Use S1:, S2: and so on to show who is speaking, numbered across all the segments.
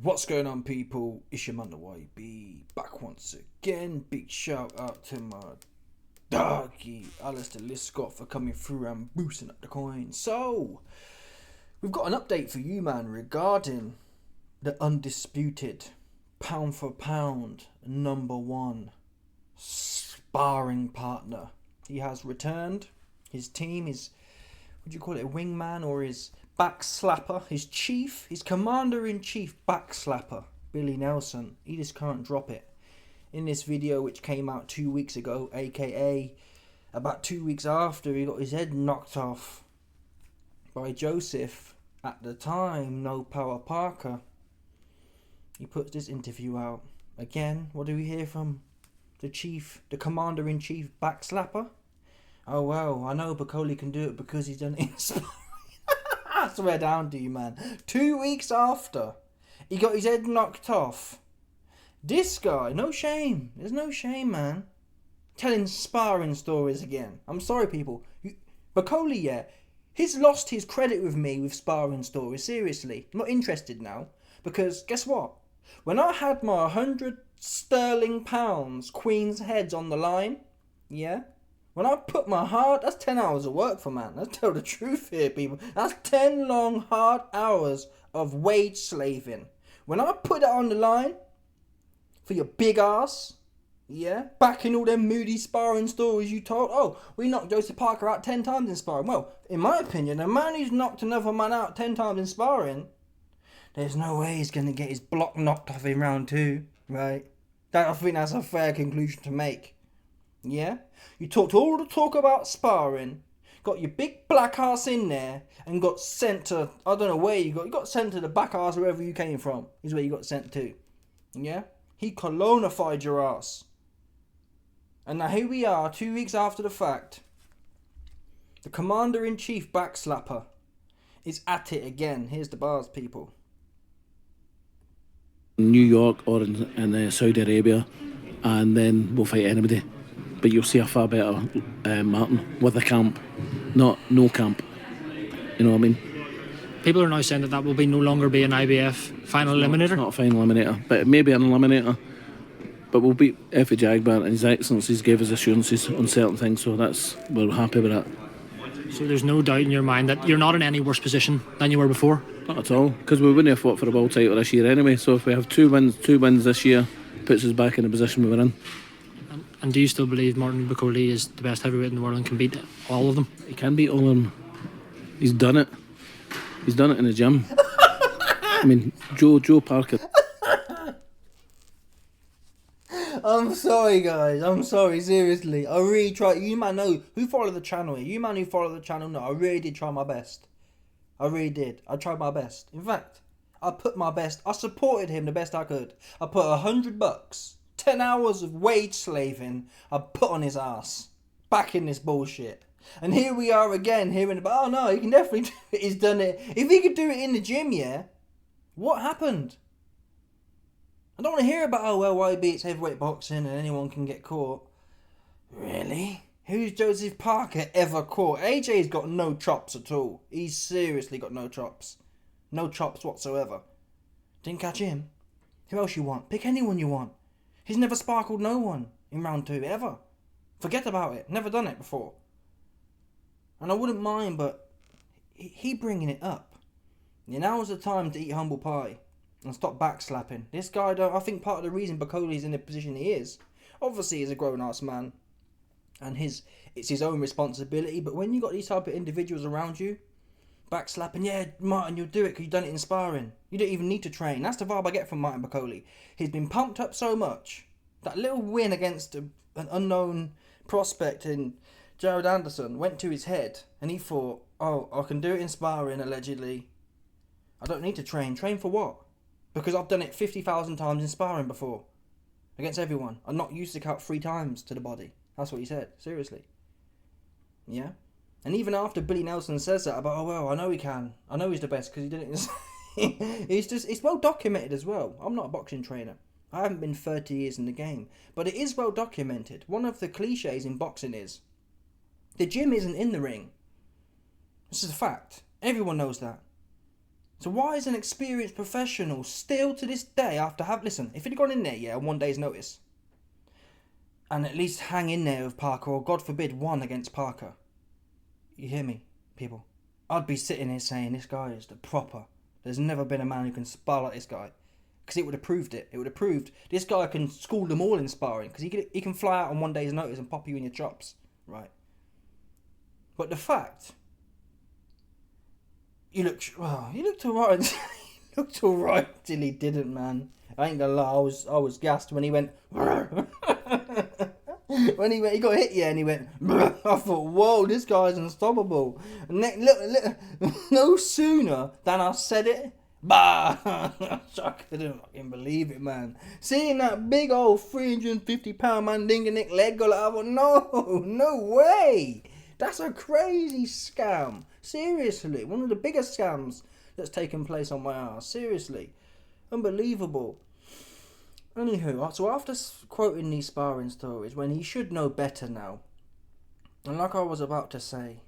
S1: What's going on, people? It's your man the YB back once again. Big shout out to my doggy Alistair Liscott for coming through and boosting up the coin. So we've got an update for you, man, regarding the undisputed pound for pound #1 sparring partner. He has returned. His team is, what do you call it, a wingman or his back slapper, his chief, his commander-in-chief back slapper, Billy Nelson. He just can't drop it. In this video, which came out 2 weeks ago, aka about 2 weeks after he got his head knocked off by Joseph, at the time, No Power Parker, he puts this interview out. Again, what do we hear from the chief, the commander-in-chief back slapper? Oh well, I know Bakole can do it because he's done it in Sparring. I swear down to you, man. 2 weeks after he got his head knocked off, this guy, no shame. There's no shame, man. Telling sparring stories again. I'm sorry, people. Bakole, yeah, he's lost his credit with me with sparring stories. Seriously, I'm not interested now. Because guess what? When I had my 100 sterling pounds Queen's heads on the line, yeah, when I put my heart, that's 10 hours of work for, man. Let's tell the truth here, people. That's 10 long, hard hours of wage slaving. When I put it on the line for your big ass, yeah, back in all them moody sparring stories you told, oh, we knocked Joseph Parker out 10 times in sparring. Well, in my opinion, a man who's knocked another man out 10 times in sparring, there's no way he's going to get his block knocked off in round 2, right? I think that's a fair conclusion to make. Yeah? You talked all the talk about sparring, got your big black ass in there, and got sent to, I don't know where you got sent to the back ass wherever you came from, is where you got sent to. Yeah? He colonified your ass. And now here we are, 2 weeks after the fact. The commander-in-chief backslapper is at it again. Here's the bars, people.
S2: New York or in Saudi Arabia, and then we'll fight anybody. But you'll see a far better Martin with a camp, not no camp. You know what I mean?
S3: People are now saying that will no longer be an IBF final eliminator.
S2: It's not a final eliminator, but it may be an eliminator. But we'll beat Effie Jagbar, and His Excellencies gave us assurances on certain things, so we're happy with that.
S3: So there's no doubt in your mind that you're not in any worse position than you were before?
S2: Not at all, because we wouldn't have fought for a world title this year anyway. So if we have two wins this year, puts us back in the position we were in.
S3: And do you still believe Martin Bakole is the best heavyweight in the world and can beat all of them?
S2: He can beat all of them. He's done it. He's done it in the gym. I mean, Joe Parker.
S1: I'm sorry, guys. I'm sorry, seriously. I really tried. You man know who follow the channel here. You man who follow the channel know I really did try my best. I really did. I tried my best. In fact, I put my best. I supported him the best I could. I put $100, 10 hours of wage slaving, I put on his ass. Back in this bullshit. And here we are again, hearing about, oh no, he can definitely do it. He's done it. If he could do it in the gym, yeah, what happened? I don't want to hear about, oh well, YB, it's heavyweight boxing and anyone can get caught. Really? Who's Joseph Parker ever caught? AJ's got no chops at all. He's seriously got no chops. No chops whatsoever. Didn't catch him. Who else you want? Pick anyone you want. He's never sparkled no one in round 2, ever. Forget about it. Never done it before. And I wouldn't mind, but he bringing it up. Yeah, now's the time to eat humble pie and stop backslapping. This guy, I think part of the reason Bakole's in the position he is, obviously he's a grown-ass man, and it's his own responsibility, but when you got these type of individuals around you, backslapping, yeah, Martin, you'll do it because you've done it in sparring. You don't even need to train. That's the vibe I get from Martin Bakole. He's been pumped up so much. That little win against an unknown prospect in Jared Anderson went to his head, and he thought, oh, I can do it in sparring, allegedly. I don't need to train. Train for what? Because I've done it 50,000 times in sparring before. Against everyone. I'm not used to count 3 times to the body. That's what he said. Seriously. Yeah? And even after Billy Nelson says that about, oh well, I know he can. I know he's the best because he did it in it's well documented as well. I'm not a boxing trainer. I haven't been 30 years in the game. But it is well documented. One of the cliches in boxing is, the gym isn't in the ring. This is a fact. Everyone knows that. So why is an experienced professional still to this day after listen, if he'd gone in there, on 1 day's notice, and at least hang in there with Parker, or God forbid, won against Parker. You hear me, people? I'd be sitting here saying this guy is the proper. There's never been a man who can spar like this guy. Because it would have proved it. It would have proved this guy can school them all in sparring. Because he can fly out on 1 day's notice and pop you in your chops. Right? But the fact... He looked alright. He looked alright till he didn't, man. I ain't gonna lie, I was gassed when he went... When he got hit, and he went... I thought, whoa, this guy's unstoppable. And look, no sooner than I said it, bah! I couldn't fucking believe it, man. Seeing that big old 350-pound man Dinganick leg go like, I thought, no way. That's a crazy scam. Seriously, one of the biggest scams that's taken place on my ass. Seriously. Unbelievable. Anywho, so after quoting these sparring stories, when he should know better now, and like I was about to say,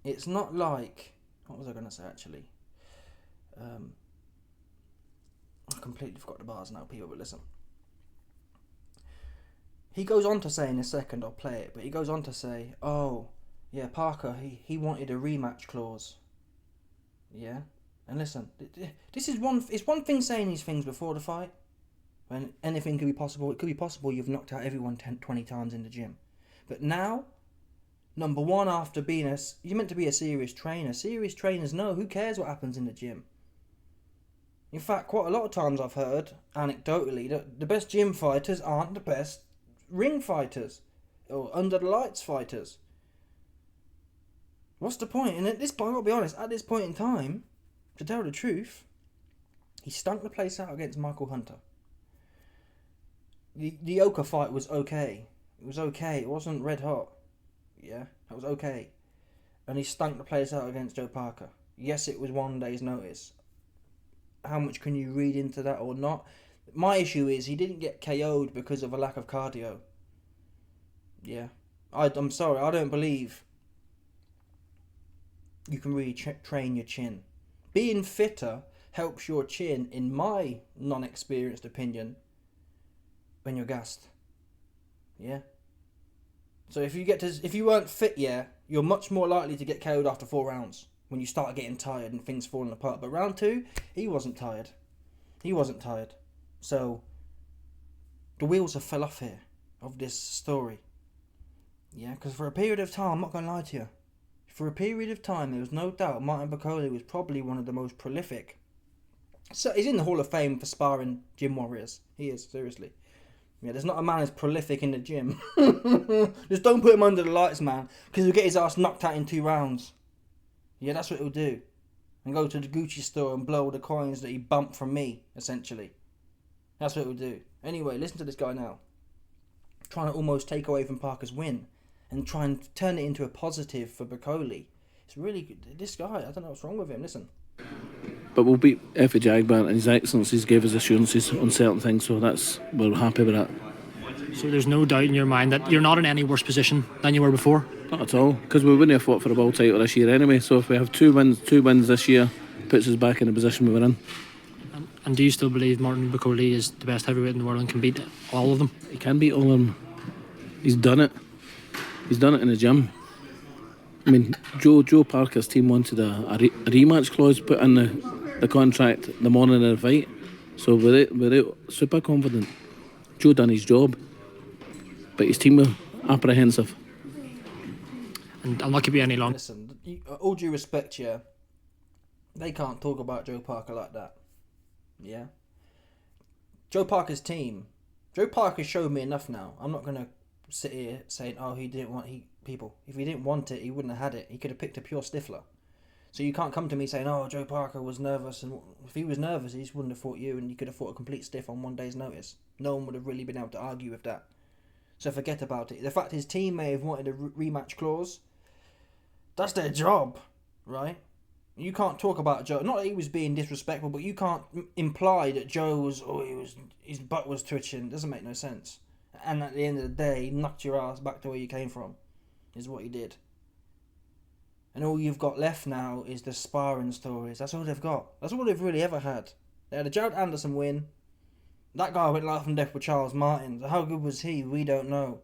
S1: it's not like... What was I going to say, actually? I completely forgot the bars now, people, but listen. He goes on to say in a second, I'll play it, but he goes on to say, oh, yeah, Parker, he wanted a rematch clause. Yeah? And listen, this is it's one thing saying these things before the fight, when anything could be possible. It could be possible you've knocked out everyone 20 times in the gym. But now, number one, after being you're meant to be a serious trainer. Serious trainers know who cares what happens in the gym. In fact, quite a lot of times I've heard, anecdotally, that the best gym fighters aren't the best ring fighters, or under the lights fighters. What's the point? And at this point, I'll be honest, at this point in time, to tell the truth, he stunk the place out against Michael Hunter. The Oka fight was okay. It was okay. It wasn't red hot. Yeah, that was okay. And he stunk the place out against Joe Parker. Yes, it was 1 day's notice. How much can you read into that or not? My issue is he didn't get KO'd because of a lack of cardio. Yeah. I'm sorry, I don't believe you can really train your chin. Being fitter helps your chin, in my non-experienced opinion, when you're gassed. Yeah. So if you weren't fit, you're much more likely to get KO'd after 4 rounds when you start getting tired and things falling apart. But round 2, he wasn't tired. So the wheels have fell off here of this story. Yeah, because for a period of time, I'm not going to lie to you, for a period of time, there was no doubt Martin Bakole was probably one of the most prolific. So he's in the Hall of Fame for sparring gym warriors. He is, seriously. Yeah, there's not a man as prolific in the gym. Just don't put him under the lights, man, because he'll get his ass knocked out in 2 rounds. Yeah, that's what he'll do. And go to the Gucci store and blow all the coins that he bumped from me, essentially. That's what he'll do. Anyway, listen to this guy now. Trying to almost take away from Parker's win and try and turn it into a positive for Bakole. It's really good. This guy, I don't know what's wrong with him. Listen.
S2: But we'll beat Effie Jagbar, and His Excellency's gave us assurances on certain things, so we're happy with that.
S3: So there's no doubt in your mind that you're not in any worse position than you were before?
S2: Not at all, because we wouldn't have fought for the world title this year anyway. So if we have two wins this year, puts us back in the position we were in.
S3: And do you still believe Martin Bakole is the best heavyweight in the world and can beat all of them?
S2: He can beat all of them. He's done it. He's done it in the gym. I mean, Joe Parker's team wanted a rematch clause put in the contract the morning of the fight. So we're super confident. Joe done his job, but his team were apprehensive.
S3: And I'll not keep you any longer.
S1: Listen, all due respect, yeah, they can't talk about Joe Parker like that. Yeah. Joe Parker's team. Joe Parker showed me enough now. I'm not going to sit here saying, oh, he didn't want... People, if he didn't want it, he wouldn't have had it. He could have picked a pure Stifler. So you can't come to me saying, oh, Joe Parker was nervous. And if he was nervous, he just wouldn't have fought you, and you could have fought a complete stiff on 1 day's notice. No one would have really been able to argue with that. So forget about it. The fact his team may have wanted a rematch clause, that's their job, right? You can't talk about Joe. Not that he was being disrespectful, but you can't imply that Joe was, his butt was twitching. It doesn't make no sense. And at the end of the day, he knocked your ass back to where you came from, is what he did. And all you've got left now is the sparring stories. That's all they've got. That's all they've really ever had. They had a Jared Anderson win. That guy went life and death with Charles Martin. So how good was he? We don't know.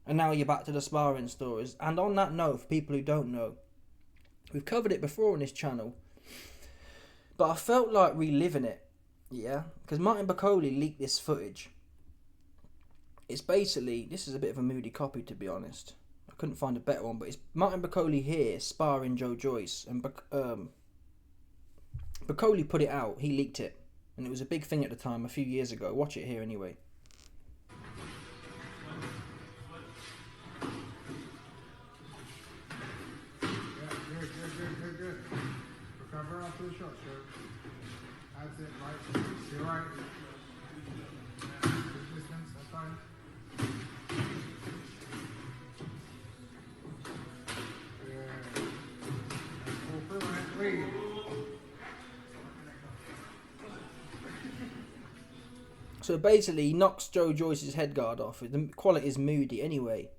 S1: And now you're back to the sparring stories. And on that note, for people who don't know, we've covered it before on this channel, but I felt like reliving it. Yeah? Because Martin Bakole leaked this footage. It's basically, this is a bit of a moody copy, to be honest. I couldn't find a better one, but it's Martin Bakole here sparring Joe Joyce. And Bakole put it out. He leaked it. And it was a big thing at the time, a few years ago. Watch it here anyway.
S4: Good. Recover after the shot, sir. That's it, right. You're right. Good distance, that's fine. Yeah. Pull through on it, lead.
S1: So basically, he knocks Joe Joyce's head guard off. The quality is moody anyway.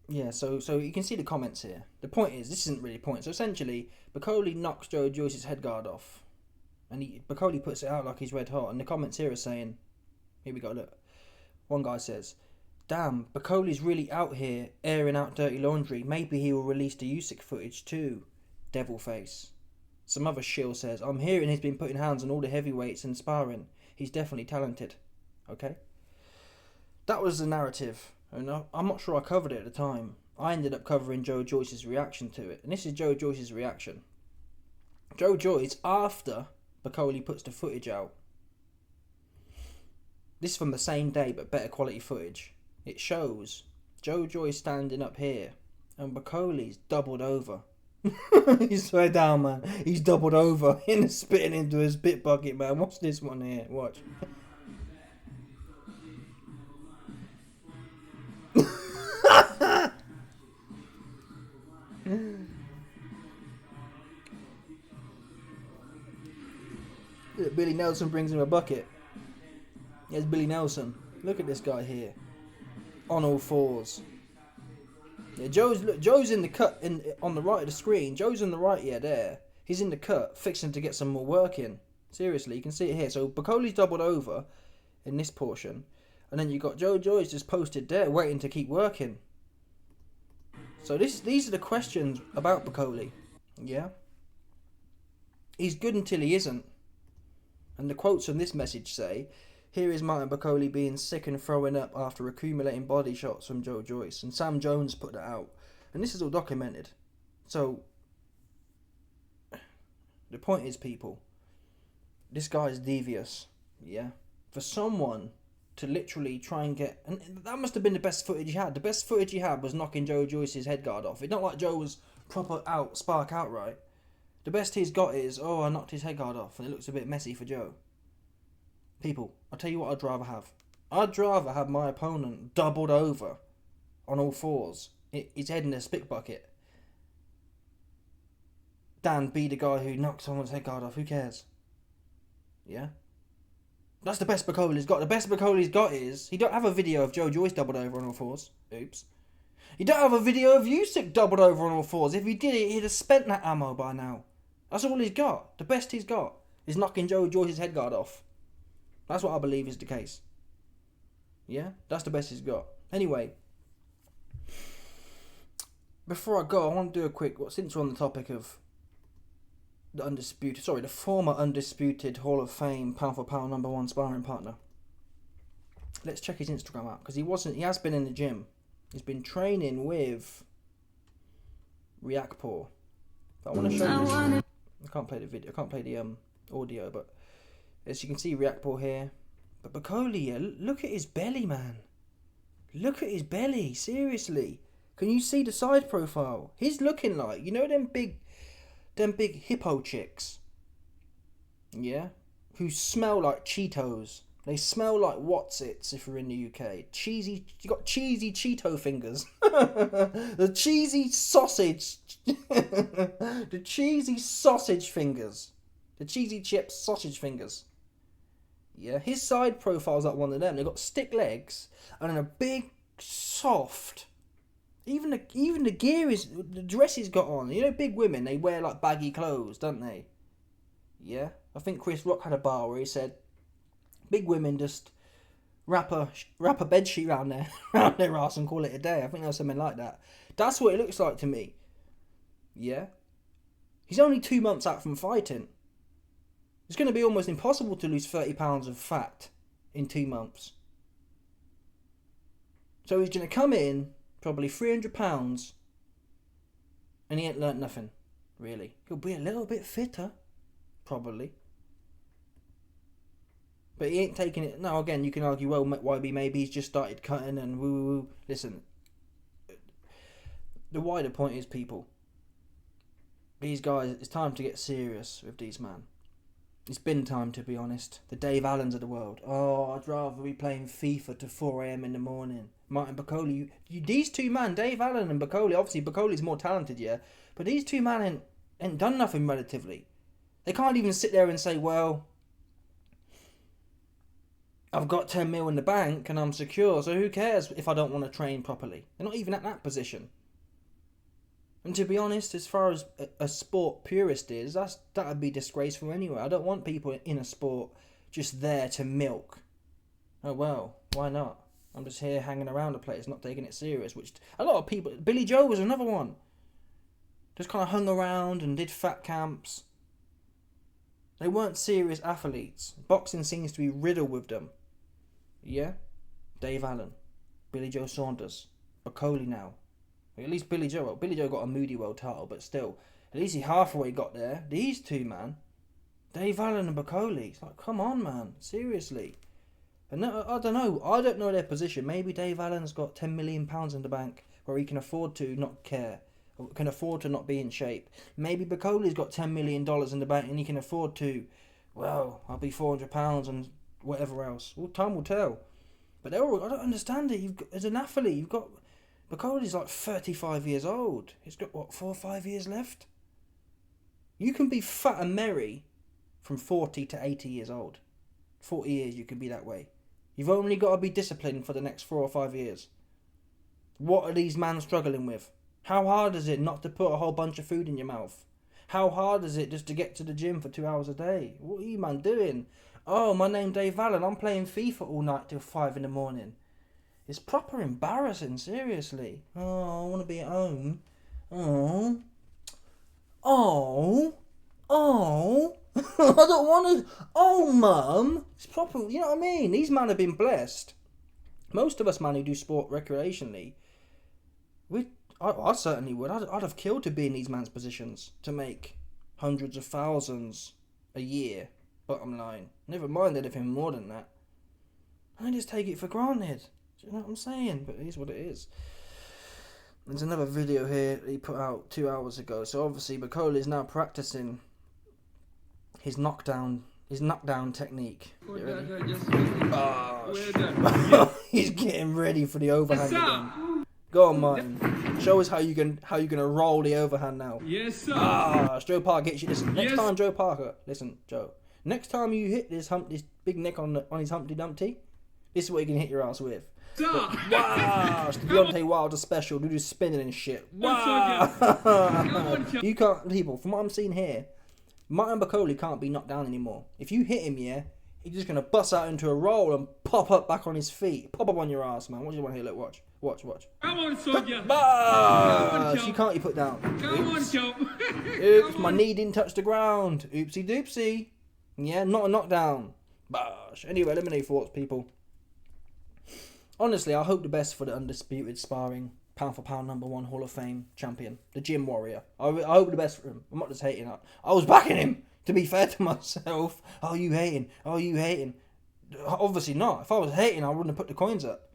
S1: Yeah, so you can see the comments here. The point is, this isn't really a point. So essentially, Bakole knocks Joe Joyce's head guard off. And Bakole puts it out like he's red hot. And the comments here are saying, here we go, look. One guy says, damn, Bakole's really out here airing out dirty laundry. Maybe he will release the Usyk footage too. Devil face. Some other shill says, I'm hearing he's been putting hands on all the heavyweights and sparring. He's definitely talented. Okay? That was the narrative. And I'm not sure I covered it at the time. I ended up covering Joe Joyce's reaction to it. And this is Joe Joyce's reaction. Joe Joyce, after Bakole puts the footage out. This is from the same day, but better quality footage. It shows Joe Joyce standing up here. And Bakole's doubled over. He's swear down, man. He's doubled over in spitting into his spit bucket, man. Watch this one here. Watch. Billy Nelson brings him a bucket. Here's Billy Nelson. Look at this guy here. On all fours. Yeah, Joe's in the cut on the right of the screen. Joe's in the right, yeah, there. He's in the cut, fixing to get some more work in. Seriously, you can see it here. So Bakole's doubled over in this portion. And then you got Joe Joyce just posted there, waiting to keep working. So these are the questions about Bakole. Yeah? He's good until he isn't. And the quotes from this message say, here is Martin Bakole being sick and throwing up after accumulating body shots from Joe Joyce. And Sam Jones put that out. And this is all documented. So, the point is, people, this guy is devious. Yeah? For someone to literally try and get... And that must have been the best footage he had. The best footage he had was knocking Joe Joyce's head guard off. It's not like Joe was proper spark outright. The best he's got is, oh, I knocked his head guard off. And it looks a bit messy for Joe. People, I'll tell you what I'd rather have. I'd rather have my opponent doubled over on all fours, his head in a spit bucket, than be the guy who knocks someone's head guard off. Who cares? Yeah? That's the best Bakole's got. The best Bakole's got is, he don't have a video of Joe Joyce doubled over on all fours. Oops. He don't have a video of Usyk doubled over on all fours. If he did it, he'd have spent that ammo by now. That's all he's got. The best he's got is knocking Joe Joyce's head guard off. That's what I believe is the case. Yeah? That's the best he's got. Anyway, before I go, I want to do a quick... Since we're on the topic of the former undisputed Hall of Fame pound for pound #1 sparring partner. Let's check his Instagram out, because he has been in the gym. He's been training with Riakporhe. I want to show you this. I can't play the video. I can't play the audio, but as you can see, Riakporhe here. But Bakole, look at his belly, man. Look at his belly, seriously. Can you see the side profile? He's looking like, you know them big hippo chicks? Yeah? Who smell like Cheetos. They smell like Whatsits if you're in the UK. You got cheesy Cheeto fingers. The cheesy sausage. The cheesy sausage fingers. The cheesy chips sausage fingers. Yeah, his side profile's like one of them. They've got stick legs and then a big soft. Even the gear is, the dress he's got on. You know, big women, they wear like baggy clothes, don't they? Yeah, I think Chris Rock had a bar where he said, big women just wrap a bed sheet around their ass and call it a day. I think there was something like that. That's what it looks like to me. Yeah, he's only 2 months out from fighting. It's going to be almost impossible to lose 30 pounds of fat in 2 months. So he's going to come in, probably 300 pounds, and he ain't learnt nothing, really. He'll be a little bit fitter, probably. But he ain't taking it. No, again, you can argue, well, YB, maybe he's just started cutting and woo. Listen, the wider point is, people, these guys, it's time to get serious with these man. It's been time, to be honest. The Dave Allens of the world. Oh, I'd rather be playing FIFA to 4 a.m. in the morning. Martin Bakole, these two man, Dave Allen and Bakole, obviously Bakole's more talented, yeah, but these two man ain't done nothing relatively. They can't even sit there and say, well, I've got 10 mil in the bank and I'm secure, so who cares if I don't want to train properly? They're not even at that position. And to be honest, as far as a sport purist is, that'd be disgraceful anyway. I don't want people in a sport just there to milk. Oh well, why not? I'm just here hanging around the place, not taking it serious. Which a lot of people, Billy Joe was another one. Just kind of hung around and did fat camps. They weren't serious athletes. Boxing seems to be riddled with them. Yeah? Dave Allen, Billy Joe Saunders, Bakole now. At least Billy Joe. Well, Billy Joe got a Moody World title, but still, at least he halfway got there. These two, man, Dave Allen and Bakole. It's like, come on, man, seriously. And I don't know. I don't know their position. Maybe Dave Allen's got £10 million in the bank where he can afford to not care, or can afford to not be in shape. Maybe Bakole's got $10 million in the bank and he can afford to. Well, I'll be £400 and whatever else. Well, time will tell. But I don't understand it. As an athlete, you've got. Bakole's like 35 years old. He's got, what, 4 or 5 years left? You can be fat and merry from 40 to 80 years old. 40 years you can be that way. You've only got to be disciplined for the next 4 or 5 years. What are these men struggling with? How hard is it not to put a whole bunch of food in your mouth? How hard is it just to get to the gym for 2 hours a day? What are you, man, doing? Oh, my name's Dave Allen. I'm playing FIFA all night till 5 in the morning. It's proper embarrassing, seriously. Oh, I want to be at home. Oh. I don't want to. Oh, Mum. It's proper, you know what I mean? These men have been blessed. Most of us, man, who do sport recreationally, I certainly would. I'd have killed to be in these men's positions to make hundreds of thousands a year, bottom line. Never mind anything more than that. I just take it for granted. Do you know what I'm saying? But it is what it is. There's another video here that he put out 2 hours ago. So obviously Bakole is now practicing his knockdown technique. He's getting ready for the overhand again. Go on, Martin. Show us how you're gonna roll the overhand now.
S5: Yes, sir.
S1: Joe Parker gets you. Listen, next time, Joe Parker. Listen, Joe. Next time you hit this big neck on his Humpty Dumpty, this is what you can hit your ass with. Wow, it's the Deontay Wilder special. Do this spinning and shit. Wow. You can't, people. From what I'm seeing here, Martin Bakole can't be knocked down anymore. If you hit him, yeah, he's just gonna bust out into a roll and pop up back on his feet. Pop up on your ass, man. What do you want to hear? Look, watch.
S5: Come on, soldier.
S1: Bash! You can't. You put down.
S5: Come on, chump.
S1: Oops, my knee didn't touch the ground. Oopsie doopsie. Yeah, not a knockdown. Bash. Anyway, let me know your thoughts, people. Honestly, I hope the best for the undisputed sparring pound for pound #1 Hall of Fame champion, the Gym Warrior. I hope the best for him. I'm not just hating. I was backing him, to be fair to myself. Oh, you hating? Obviously not. If I was hating, I wouldn't have put the coins up.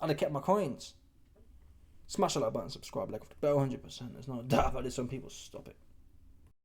S1: I'd have kept my coins. Smash the like button, subscribe, like the bell 100%. There's no doubt about this. Some people stop it.